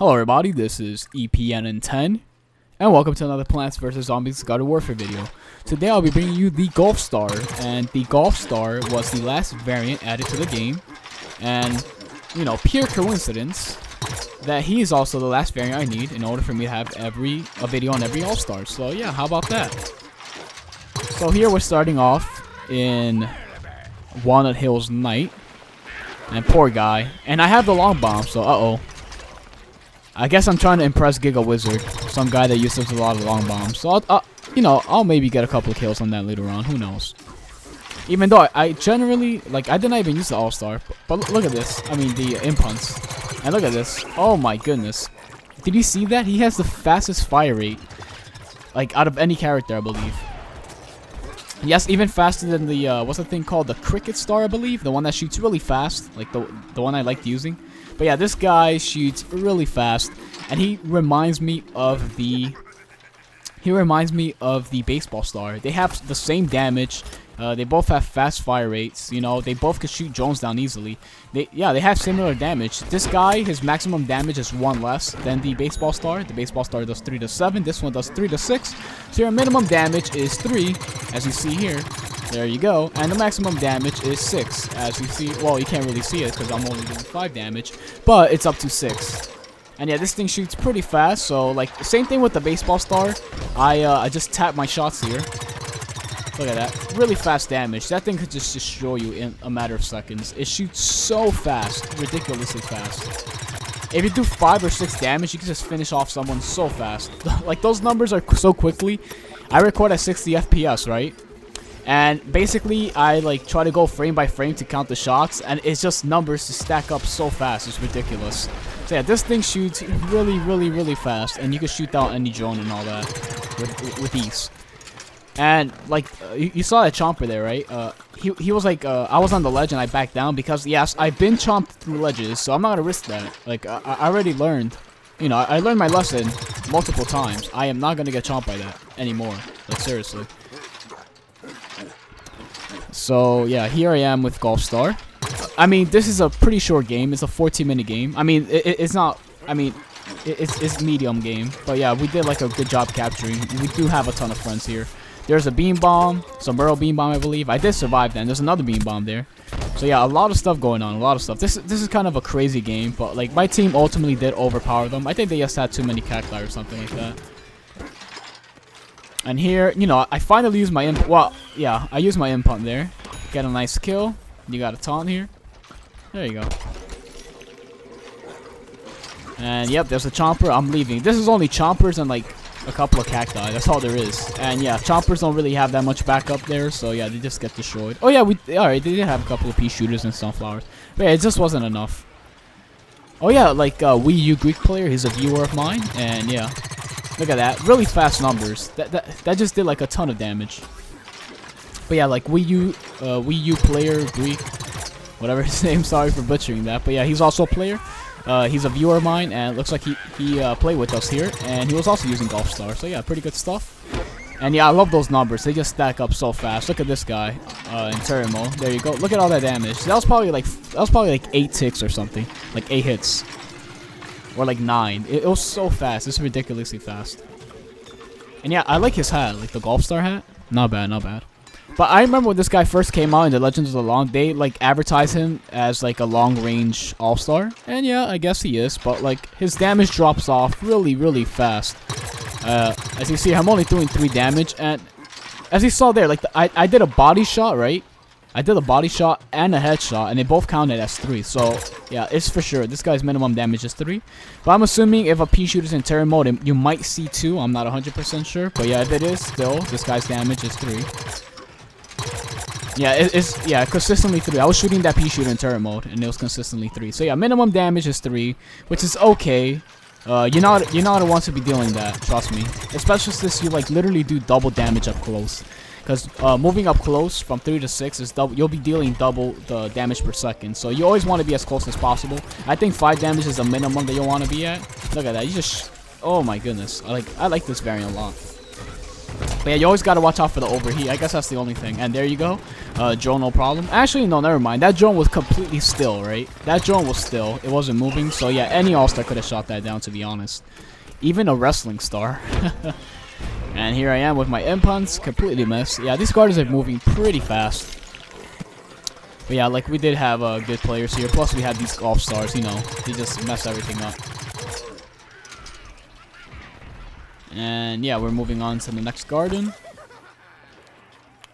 Hello everybody, this is EPNN10, and welcome to another Plants vs. Zombies Garden Warfare video. Today I'll be bringing you the Golf Star, and the Golf Star was the last variant added to the game, and, you know, pure coincidence that he is also the last variant I need in order for me to have a video on every All-Star. So yeah, how about that? So here we're starting off in Walnut Hills Night, and poor guy, and I have the long bomb, so I guess I'm trying to impress Giga Wizard, some guy that uses a lot of long bombs. So I'll maybe get a couple of kills on that later on. Who knows? Even though I generally I did not even use the All-Star. But look at this. I mean the Impunts. And look at this. Oh my goodness. Did you see that? He has the fastest fire rate, out of any character, I believe. Yes, even faster than the what's the thing called? The Cricket Star, I believe. The one that shoots really fast, like the one I liked using. But yeah, this guy shoots really fast, and he reminds me of the Baseball Star. They have the same damage. They both have fast fire rates. You know, they both can shoot drones down easily. They have similar damage. This guy, his maximum damage is 1 less than the Baseball Star. The Baseball Star does 3 to 7. This one does 3 to 6. So your minimum damage is 3, as you see here. There you go. And the maximum damage is 6, as you see. Well, you can't really see it because I'm only doing 5 damage, but it's up to 6. And yeah, this thing shoots pretty fast. So same thing with the Baseball Star. I just tap my shots here. Look at that. Really fast damage. That thing could just destroy you in a matter of seconds. It shoots so fast. Ridiculously fast. If you do 5 or 6 damage, you can just finish off someone so fast. Those numbers are so quickly. I record at 60 FPS, right? And basically, I try to go frame by frame to count the shots, and it's just numbers to stack up so fast. It's ridiculous. So yeah, this thing shoots really, really, really fast, and you can shoot down any drone and all that with ease. And you saw that Chomper there, right? He was I was on the ledge and I backed down because yes, I've been chomped through ledges, so I'm not gonna risk that. I already learned, you know, I learned my lesson multiple times. I am not gonna get chomped by that anymore. Seriously. So yeah, here I am with Golf Star. I mean, this is a pretty short game. It's a 14-minute game. I mean, it's not. I mean, it's medium game. But yeah, we did a good job capturing. We do have a ton of friends here. There's a beam bomb, some burrow beam bomb, I believe. I did survive then. There's another beam bomb there. So yeah, a lot of stuff going on. A lot of stuff. This is kind of a crazy game, but my team ultimately did overpower them. I think they just had too many cacti or something like that. And here, you know, I finally used my imp. Well, yeah, I used my impunt there. Get a nice kill. You got a taunt here. There you go. And yep, there's a Chomper. I'm leaving. This is only Chompers and a couple of cacti. That's all there is. And yeah, Chompers don't really have that much backup there, so yeah, they just get destroyed. Oh yeah, alright, they did have a couple of pea shooters and sunflowers. But yeah, it just wasn't enough. Oh yeah, Wii U Greek player, he's a viewer of mine, and yeah. Look at that. Really fast numbers. That just did a ton of damage. But yeah, Wii U player Greek, whatever his name, sorry for butchering that. But yeah, he's also a player. He's a viewer of mine, and it looks like he played with us here, and he was also using Golf Star. So yeah, pretty good stuff. And yeah, I love those numbers. They just stack up so fast. Look at this guy in Teramo. There you go. Look at all that damage. That was probably 8 ticks or something, 8 hits, or 9. It was so fast. It's ridiculously fast. And yeah, I like his hat, the Golf Star hat. Not bad, not bad. But I remember when this guy first came out in the Legends of the Long, they advertised him as a long-range all-star. And yeah, I guess he is, but his damage drops off really, really fast. As you see, I'm only doing 3 damage, and as you saw there, I did a body shot, right? I did a body shot and a headshot, and they both counted as 3. So yeah, it's for sure. This guy's minimum damage is 3. But I'm assuming if a pea shooter's in Terra mode, you might see 2. I'm not 100% sure, but yeah, if it is, still this guy's damage is 3. Yeah, it's consistently 3. I was shooting that pea shooter in turret mode, and it was consistently 3. So yeah, minimum damage is 3, which is okay. You're not want to be dealing that, trust me. Especially since you literally do double damage up close. Because moving up close from 3 to 6 is double. You'll be dealing double the damage per second. So you always want to be as close as possible. I think 5 damage is the minimum that you want to be at. Look at that. You just. Oh my goodness. I like this variant a lot. But yeah, you always gotta watch out for the overheat. I guess that's the only thing. And there you go. Drone, no problem. Actually, no, never mind. That drone was completely still, right? That drone was still. It wasn't moving. So yeah, any all-star could have shot that down, to be honest. Even a wrestling star. And here I am with my impulse. Completely missed. Yeah, these guards are moving pretty fast. But yeah, like we did have good players here. Plus we had these golf stars, you know. They just mess everything up. And yeah, we're moving on to the next garden.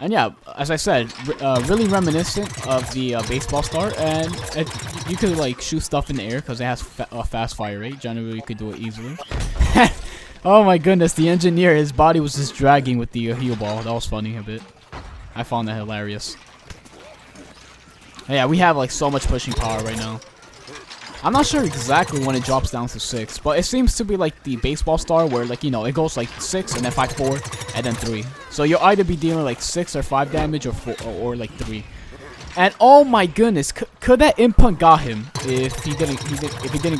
And yeah, as I said, really reminiscent of the baseball star. And you could like shoot stuff in the air because it has a fast fire rate. Generally, you could do it easily. Oh my goodness, the engineer, his body was just dragging with the heel ball. That was funny a bit. I found that hilarious. Yeah, we have like so much pushing power right now. I'm not sure exactly when it drops down to 6, but it seems to be like the baseball star where like, you know, it goes like 6 and then 5, 4, and then 3. So you'll either be dealing like 6 or 5 damage or 4 or like 3. And oh my goodness, could that impunt got him if he didn't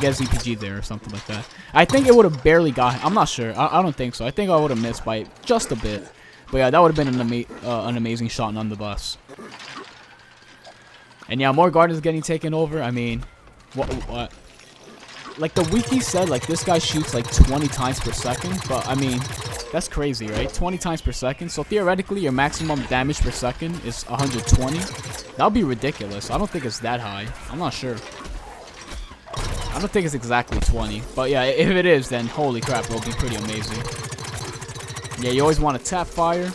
get ZPG there or something like that? I think it would have barely got him. I'm not sure. I don't think so. I think I would have missed by just a bit. But yeah, that would have been an amazing shot nonetheless. And yeah, more Gardens getting taken over. I mean, what? Like the wiki said, like this guy shoots like 20 times per second. But I mean, that's crazy, right? 20 times per second. So theoretically, your maximum damage per second is 120. That would be ridiculous. I don't think it's that high. I'm not sure. I don't think it's exactly 20. But yeah, if it is, then holy crap, it'll be pretty amazing. Yeah, you always want to tap fire.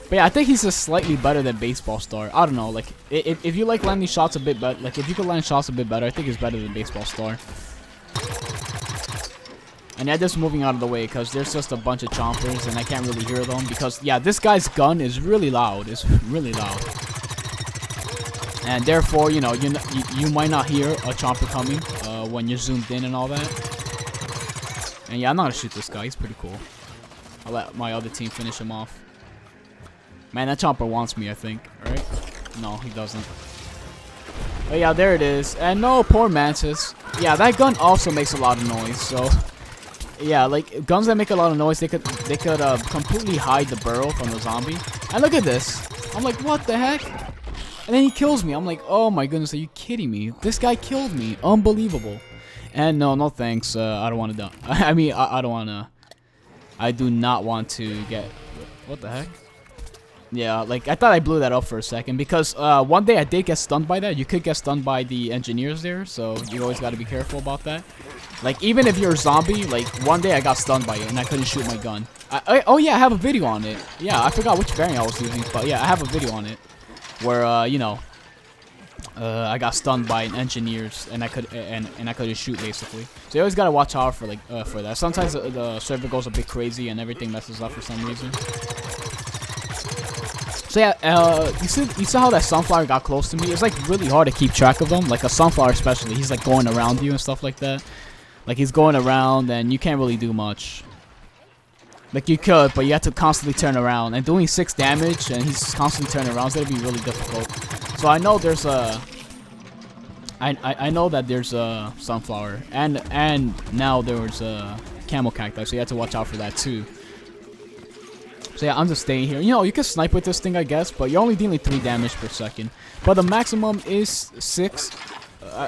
But yeah, I think he's just slightly better than Baseball Star. I don't know, like, if you like landing shots a bit better, like, if you could land shots a bit better, I think he's better than Baseball Star. And yeah, just moving out of the way, because there's just a bunch of chompers, and I can't really hear them, because, yeah, this guy's gun is really loud. It's really loud. And therefore, you know, you might not hear a chomper coming when you're zoomed in and all that. And yeah, I'm not going to shoot this guy. He's pretty cool. I'll let my other team finish him off. Man, that chomper wants me, I think, right? No, he doesn't. But yeah, there it is. And no, poor Mantis. Yeah, that gun also makes a lot of noise, so... Yeah, like, guns that make a lot of noise, they could completely hide the burrow from the zombie. And look at this. I'm like, what the heck? And then he kills me. I'm like, oh my goodness, are you kidding me? This guy killed me. Unbelievable. And no thanks. I don't want to die. I mean, I don't want to... I do not want to get... What the heck? Yeah, like, I thought I blew that up for a second, because one day I did get stunned by that. You could get stunned by the engineers there, so you always got to be careful about that. Like, even if you're a zombie, like, one day I got stunned by it, and I couldn't shoot my gun. Oh yeah, I have a video on it. Yeah, I forgot which variant I was using, but yeah, I have a video on it. Where, you know, I got stunned by engineers, and I couldn't shoot, basically. So you always got to watch out for, like, for that. Sometimes the server goes a bit crazy, and everything messes up for some reason. So yeah, you see how that sunflower got close to me? It's like really hard to keep track of them. Like a sunflower especially, he's like going around you and stuff like that. Like he's going around and you can't really do much. Like you could, but you have to constantly turn around. And doing 6 damage and he's constantly turning around, so that'd be really difficult. So I know there's a... I know that there's a sunflower. And now there's a camel cacti, so you have to watch out for that too. So yeah, I'm just staying here. You know, you can snipe with this thing, I guess, but you're only dealing 3 damage per second. But the maximum is 6.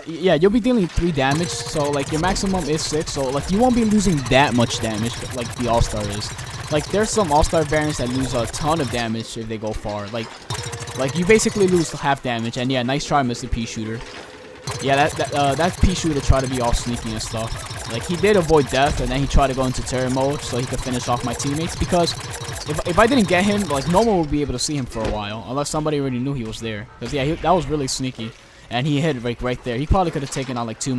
Yeah, you'll be dealing 3 damage, so like your maximum is 6. So like you won't be losing that much damage like the All-Star is. Like there's some All-Star variants that lose a ton of damage if they go far. Like you basically lose half damage. And yeah, nice try, Mr. Pea Shooter. Yeah, that Pea Shooter tried to be all sneaky and stuff. Like he did avoid death, and then he tried to go into terror mode so he could finish off my teammates. Because if I didn't get him, like no one would be able to see him for a while unless somebody already knew he was there. Because yeah, that was really sneaky, and he hit like right there. He probably could have taken out like 2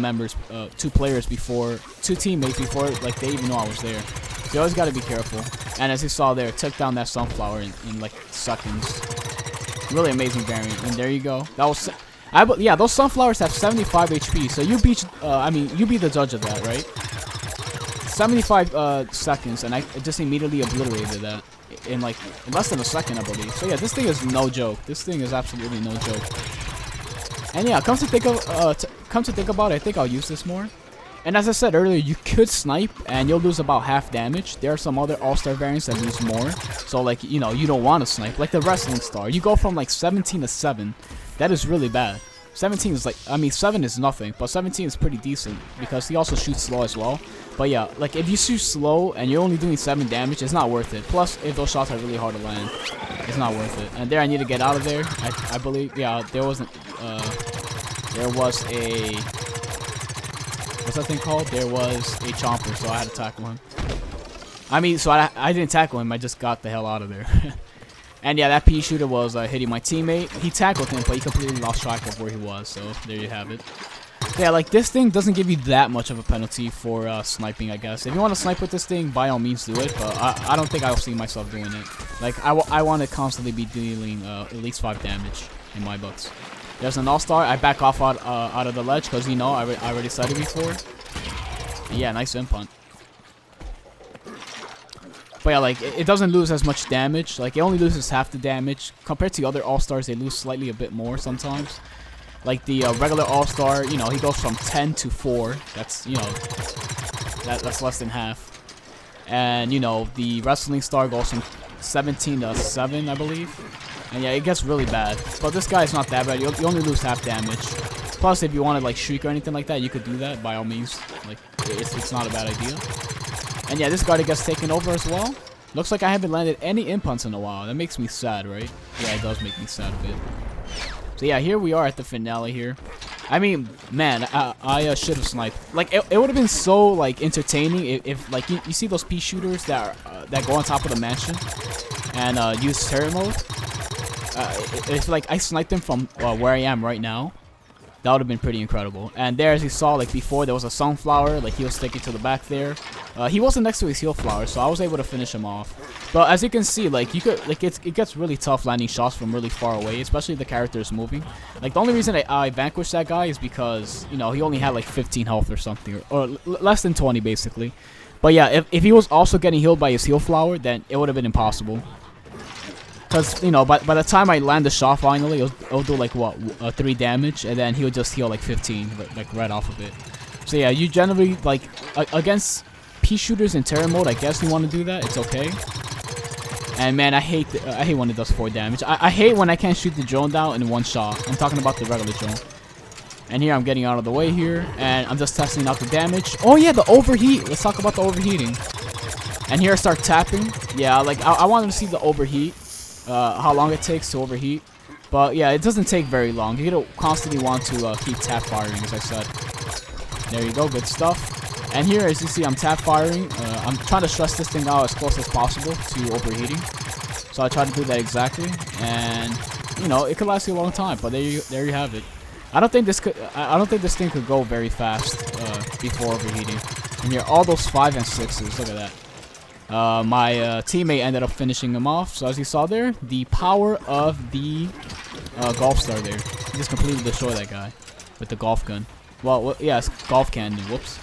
players before, 2 teammates before like they even know I was there. So you always got to be careful. And as you saw there, it took down that sunflower in like seconds. Really amazing variant. And there you go. That was. Yeah, those sunflowers have 75 HP, so you beat, you be the judge of that, right? 75 seconds, and I just immediately obliterated that in like less than a second, I believe. So yeah, this thing is no joke. This thing is absolutely no joke. And yeah, come to think about it, I think I'll use this more. And as I said earlier, you could snipe and you'll lose about half damage. There are some other all-star variants that lose more. So like, you know, you don't want to snipe. Like the wrestling star, you go from like 17 to 7. That is really bad. 17 is like, I mean 7 is nothing, but 17 is pretty decent because he also shoots slow as well. But yeah, like if you shoot slow and you're only doing 7 damage, it's not worth it. Plus, if those shots are really hard to land, it's not worth it. And there I need to get out of there. I believe, yeah, there was a, what's that thing called? There was a chomper, so I had to tackle him. I mean, so I didn't tackle him, I just got the hell out of there. And yeah, that pea shooter was hitting my teammate. He tackled him, but he completely lost track of where he was, so there you have it. So yeah, like this thing doesn't give you that much of a penalty for sniping, I guess. If you want to snipe with this thing, by all means do it, but I don't think I'll see myself doing it. Like, I want to constantly be dealing at least 5 damage in my books. There's an all-star. I back off out of the ledge because, you know, I already said it before. And yeah, nice impunt. But yeah, like, it doesn't lose as much damage. Like, it only loses half the damage. Compared to other all-stars, they lose slightly a bit more sometimes. Like, the regular all-star, you know, he goes from 10 to 4. That's, you know, that's less than half. And, you know, the wrestling star goes from 17 to 7, I believe. And yeah, it gets really bad. But this guy is not that bad. You only lose half damage. Plus, if you want to, like, shriek or anything like that, you could do that, by all means. Like, it's not a bad idea. And yeah, this guard gets taken over as well. Looks like I haven't landed any impunts in a while. That makes me sad, right? Yeah, it does make me sad a bit. So yeah, here we are at the finale here. I mean, man, I should have sniped. Like, it would have been so, like, entertaining if like, you see those pea shooters that go on top of the mansion and use terror mode. If, like, I sniped them from where I am right now, that would have been pretty incredible. And there, as you saw, like before, there was a sunflower. Like, he was sticking to the back there. He wasn't next to his heal flower, so I was able to finish him off. But as you can see, like, you could, like, it gets really tough landing shots from really far away, especially if the character is moving. Like, the only reason I vanquished that guy is because, you know, he only had like 15 health or something, or less than 20 basically. But yeah, if he was also getting healed by his heal flower, then it would have been impossible. Because, you know, by the time I land the shot finally, it'll do like, what, 3 damage, and then he'll just heal like 15, like right off of it. So yeah, you generally, like, against pea shooters in terror mode, I guess you want to do that. It's okay. And man, I hate when it does 4 damage. I hate when I can't shoot the drone down in 1 shot. I'm talking about the regular drone. And here I'm getting out of the way here, and I'm just testing out the damage. Oh yeah, the overheat. Let's talk about the overheating. And here I start tapping. Yeah, like, I wanted to see the overheat. How long it takes to overheat. But yeah, it doesn't take very long. You're gonna constantly want to keep tap firing, as I said. There you go, good stuff. And here, as you see, I'm tap firing. I'm trying to stress this thing out as close as possible to overheating. So I try to do that exactly, and you know, it could last you a long time. But there you have it. I don't think this thing could go very fast before overheating. And here, all those 5 and 6s. Look at that. My teammate ended up finishing him off. So as you saw there, the power of the golf star there. He just completely destroyed that guy with the golf gun. Well, yeah, it's golf cannon. Whoops.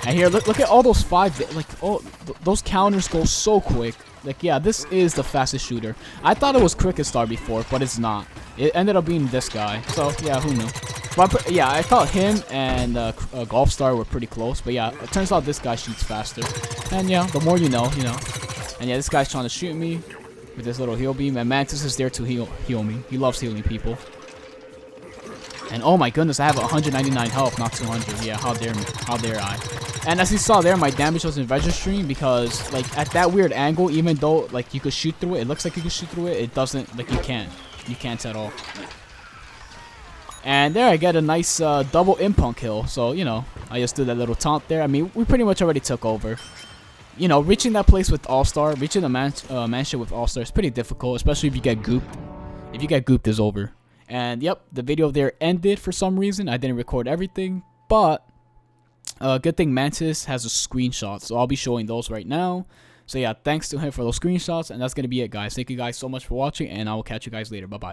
And here, look at all those 5. Like, oh, those counters go so quick. Like, yeah, this is the fastest shooter. I thought it was Cricket Star before, but it's not. It ended up being this guy. So yeah, who knew? But yeah, I thought him and Golf Star were pretty close. But yeah, it turns out this guy shoots faster. And yeah, the more you know, you know. And yeah, this guy's trying to shoot me with this little heal beam. And Mantis is there to heal me. He loves healing people. And oh my goodness, I have 199 health, not 200. Yeah, how dare I? And as you saw there, my damage wasn't registering because, like, at that weird angle, even though, like, you could shoot through it, it looks like you could shoot through it, it doesn't, like, you can't. You can't at all. And there I get a nice double impunct kill. So, you know, I just did that little taunt there. I mean, we pretty much already took over. You know, reaching that place with All-Star, reaching the mansion with All-Star is pretty difficult, especially if you get gooped. If you get gooped, it's over. And yep, the video there ended for some reason. I didn't record everything, but good thing Mantis has a screenshot, so I'll be showing those right now. So yeah, thanks to him for those screenshots, and that's gonna be it, guys. Thank you guys so much for watching, and I will catch you guys later. Bye bye.